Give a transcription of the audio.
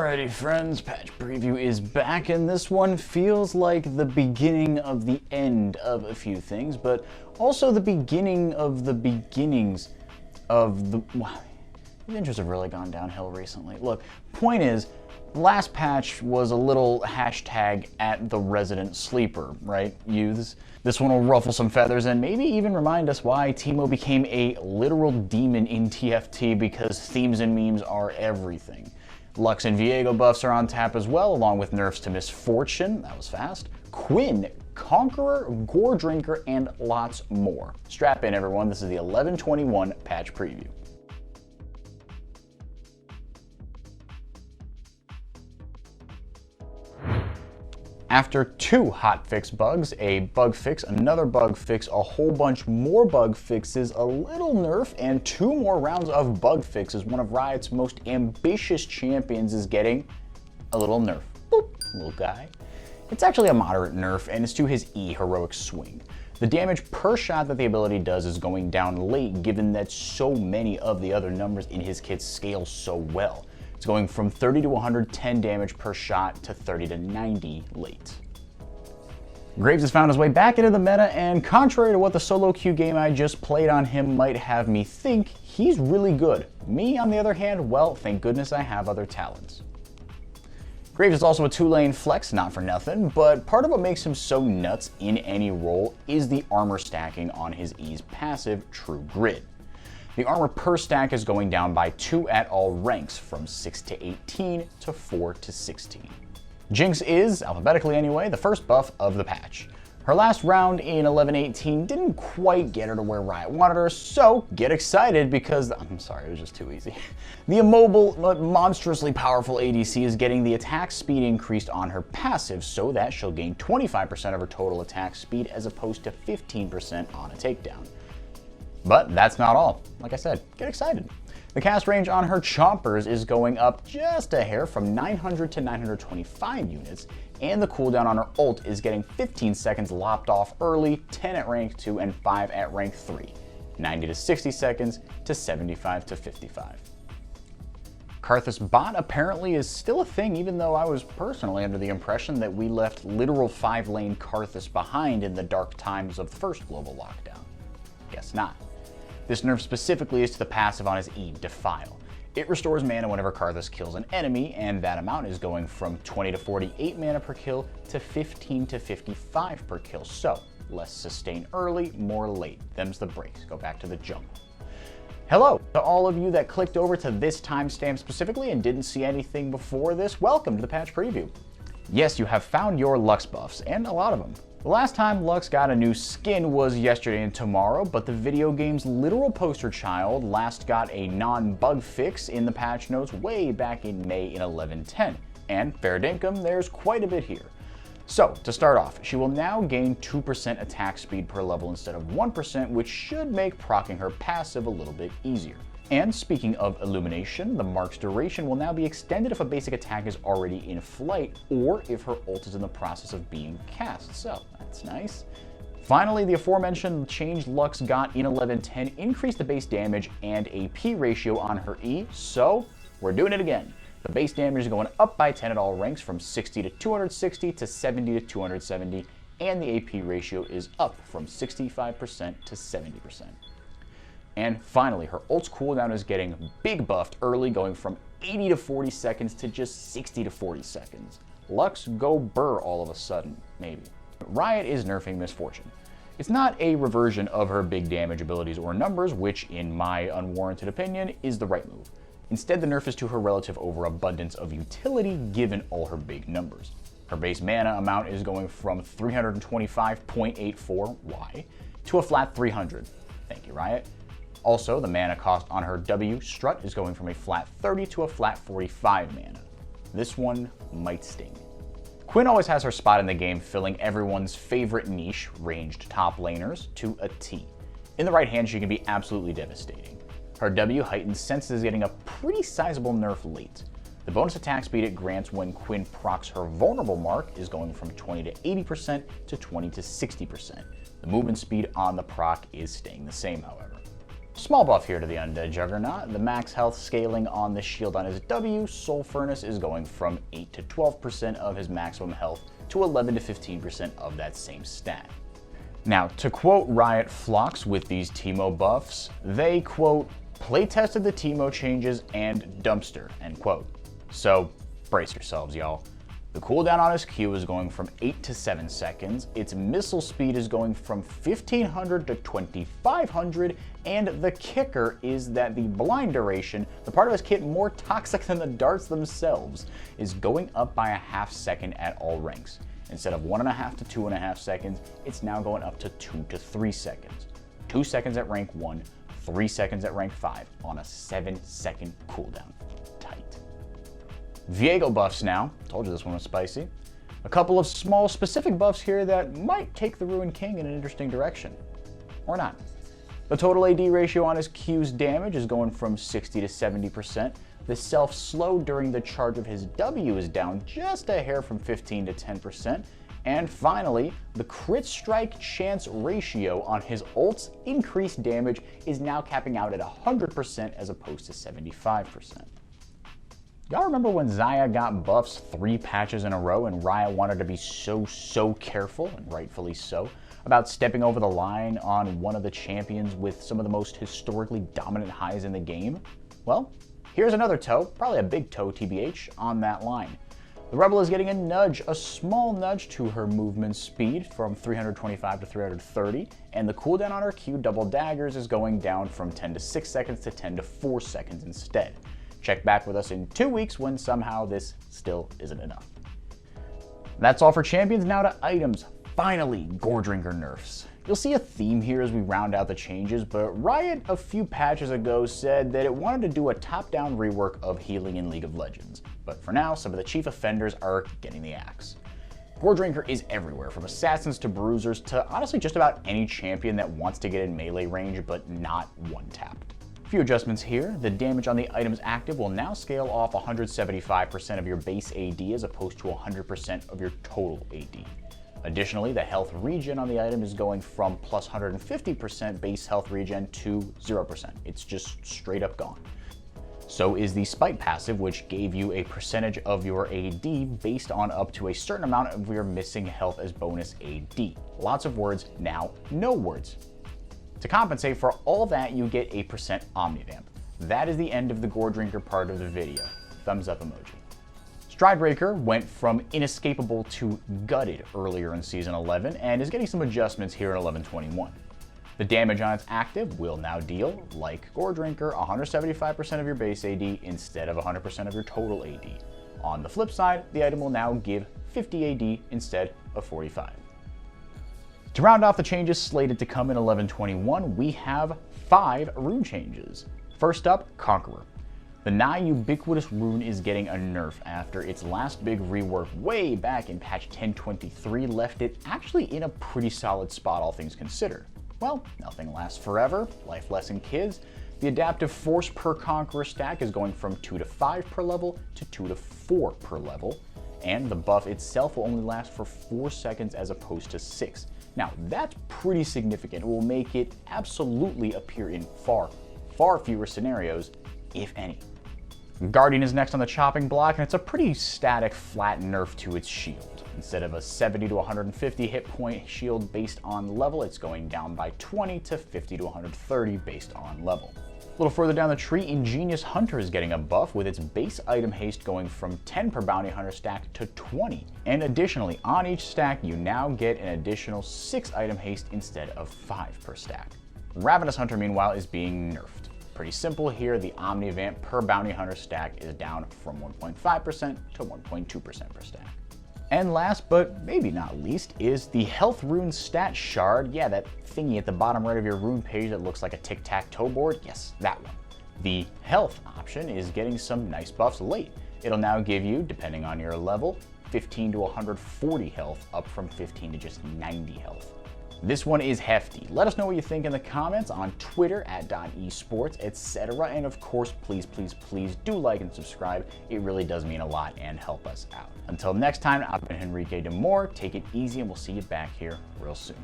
Alrighty friends, patch preview is back, and this one feels like the beginning of the end of a few things, but also the beginning of the beginnings of the... Wow, the intros have really gone downhill recently. Look, point is, last patch was a little hashtag at the resident sleeper, right, youths? This one will ruffle some feathers and maybe even remind us why Teemo became a literal demon in TFT, because themes and memes are everything. Lux and Viego buffs are on tap as well, along with nerfs to Misfortune, that was fast, Quinn, Conqueror, Goredrinker, and lots more. Strap in everyone, this is the 11/21 patch preview. After two hotfix bugs, a bug fix, another bug fix, a whole bunch more bug fixes, a little nerf, and two more rounds of bug fixes, one of Riot's most ambitious champions is getting a little nerf. Boop, little guy. It's actually a moderate nerf, and it's to his E heroic swing. The damage per shot that the ability does is going down late, given that so many of the other numbers in his kit scale so well. It's going from 30 to 110 damage per shot to 30 to 90 late. Graves has found his way back into the meta, and contrary to what the solo queue game I just played on him might have me think, he's really good. Me, on the other hand, well, thank goodness I have other talents. Graves is also a 2-lane flex, not for nothing, but part of what makes him so nuts in any role is the armor stacking on his E's passive, True Grit. The armor per stack is going down by 2 at all ranks, from 6 to 18 to 4 to 16. Jinx is, alphabetically anyway, the first buff of the patch. Her last round in 11-18 didn't quite get her to where Riot wanted her, so get excited because, I'm sorry, it was just too easy. The immobile but monstrously powerful ADC is getting the attack speed increased on her passive so that she'll gain 25% of her total attack speed as opposed to 15% on a takedown. But that's not all. Like I said, get excited. The cast range on her chompers is going up just a hair from 900 to 925 units, and the cooldown on her ult is getting 15 seconds lopped off early, 10 at rank 2 and 5 at rank 3, 90 to 60 seconds to 75 to 55. Karthus bot apparently is still a thing, even though I was personally under the impression that we left literal 5-lane Karthus behind in the dark times of the first global lockdown. Guess not. This nerf specifically is to the passive on his E, Defile. It restores mana whenever Karthus kills an enemy, and that amount is going from 20 to 48 mana per kill to 15 to 55 per kill. So, less sustain early, more late. Them's the breaks. Go back to the jungle. Hello to all of you that clicked over to this timestamp specifically and didn't see anything before this. Welcome to the patch preview. Yes, you have found your Lux buffs, and a lot of them. The last time Lux got a new skin was yesterday and tomorrow, but the video game's literal poster child last got a non-bug fix in the patch notes way back in May in 11.10. And fair dinkum, there's quite a bit here. So, to start off, she will now gain 2% attack speed per level instead of 1%, which should make proccing her passive a little bit easier. And speaking of illumination, the mark's duration will now be extended if a basic attack is already in flight, or if her ult is in the process of being cast, so that's nice. Finally, the aforementioned change Lux got in 11.10 increased the base damage and AP ratio on her E, so we're doing it again. The base damage is going up by 10 at all ranks, from 60 to 260 to 70 to 270, and the AP ratio is up from 65% to 70%. And finally, her ult's cooldown is getting big buffed early, going from 80 to 40 seconds to just 60 to 40 seconds. Lux go burr all of a sudden, maybe. Riot is nerfing Misfortune. It's not a reversion of her big damage abilities or numbers, which, in my unwarranted opinion, is the right move. Instead, the nerf is to her relative overabundance of utility given all her big numbers. Her base mana amount is going from 325.84, why, to a flat 300. Thank you, Riot. Also, the mana cost on her W strut is going from a flat 30 to a flat 45 mana. This one might sting. Quinn always has her spot in the game, filling everyone's favorite niche, ranged top laners, to a T. In the right hand, she can be absolutely devastating. Her W heightened senses is getting a pretty sizable nerf late. The bonus attack speed it grants when Quinn procs her vulnerable mark is going from 20 to 80% to 20 to 60%. The movement speed on the proc is staying the same, however. Small buff here to the Undead Juggernaut. The max health scaling on the shield on his W, Soul Furnace, is going from 8 to 12% of his maximum health to 11 to 15% of that same stat. Now, to quote Riot Flocks with these Teemo buffs, they, quote, playtested the Teemo changes and dumpster, end quote. So, brace yourselves, y'all. The cooldown on his Q is going from 8 to 7 seconds, its missile speed is going from 1500 to 2500, and the kicker is that the blind duration, the part of his kit more toxic than the darts themselves, is going up by a half second at all ranks. Instead of 1.5 to 2.5 seconds, it's now going up to 2 to 3 seconds. 2 seconds at rank 1, 3 seconds at rank 5 on a 7-second cooldown. Tight. Viego buffs now. Told you this one was spicy. A couple of small specific buffs here that might take the Ruined King in an interesting direction. Or not. The total AD ratio on his Q's damage is going from 60 to 70%. The self-slow during the charge of his W is down just a hair from 15 to 10%. And finally, the crit strike chance ratio on his ult's increased damage is now capping out at 100% as opposed to 75%. Y'all remember when Xayah got buffs 3 patches in a row and Riot wanted to be so careful, and rightfully so, about stepping over the line on one of the champions with some of the most historically dominant highs in the game? Well, here's another toe, probably a big toe TBH, on that line. The Rebel is getting a nudge, a small nudge to her movement speed from 325 to 330, and the cooldown on her Q double daggers is going down from 10 to 6 seconds to 10 to 4 seconds instead. Check back with us in 2 weeks when somehow this still isn't enough. That's all for champions. Now to items. Finally, Goredrinker nerfs. You'll see a theme here as we round out the changes, but Riot a few patches ago said that it wanted to do a top-down rework of healing in League of Legends. But for now, some of the chief offenders are getting the axe. Goredrinker is everywhere, from assassins to bruisers to honestly just about any champion that wants to get in melee range but not one-tapped. A few adjustments here. The damage on the items active will now scale off 175% of your base AD as opposed to 100% of your total AD. Additionally, the health regen on the item is going from plus 150% base health regen to 0%. It's just straight up gone. So is the Spite passive, which gave you a percentage of your AD based on up to a certain amount of your missing health as bonus AD. Lots of words, now no words. To compensate for all that, you get a % Omnivamp. That is the end of the Goredrinker part of the video. Thumbs up emoji. Stridebreaker went from inescapable to gutted earlier in Season 11 and is getting some adjustments here in 11.21. The damage on its active will now deal, like Goredrinker, 175% of your base AD instead of 100% of your total AD. On the flip side, the item will now give 50 AD instead of 45. To round off the changes slated to come in 11.21, we have 5 rune changes. First up, Conqueror. The nigh ubiquitous rune is getting a nerf after its last big rework way back in patch 10.23 left it actually in a pretty solid spot, all things considered. Well, nothing lasts forever. Life lesson, kids. The adaptive force per Conqueror stack is going from 2 to 5 per level to 2 to 4 per level, and the buff itself will only last for 4 seconds as opposed to 6. Now, that's pretty significant. It will make it absolutely appear in far fewer scenarios, if any. Guardian is next on the chopping block, and it's a pretty static, flat nerf to its shield. Instead of a 70 to 150 hit point shield based on level, it's going down by 20 to 50 to 130 based on level. A little further down the tree, Ingenious Hunter is getting a buff with its base item haste going from 10 per bounty hunter stack to 20. And additionally, on each stack, you now get an additional 6 item haste instead of 5 per stack. Ravenous Hunter, meanwhile, is being nerfed. Pretty simple here, the Omnivamp per bounty hunter stack is down from 1.5% to 1.2% per stack. And last, but maybe not least, is the Health Rune Stat Shard. Yeah, that thingy at the bottom right of your rune page that looks like a tic-tac-toe board. Yes, that one. The Health option is getting some nice buffs late. It'll now give you, depending on your level, 15 to 140 health, up from 15 to just 90 health. This one is hefty. Let us know what you think in the comments on Twitter at @esports, etc. And of course, please do like and subscribe. It really does mean a lot and help us out. Until next time, I've been Enrique Demore. Take it easy and we'll see you back here real soon.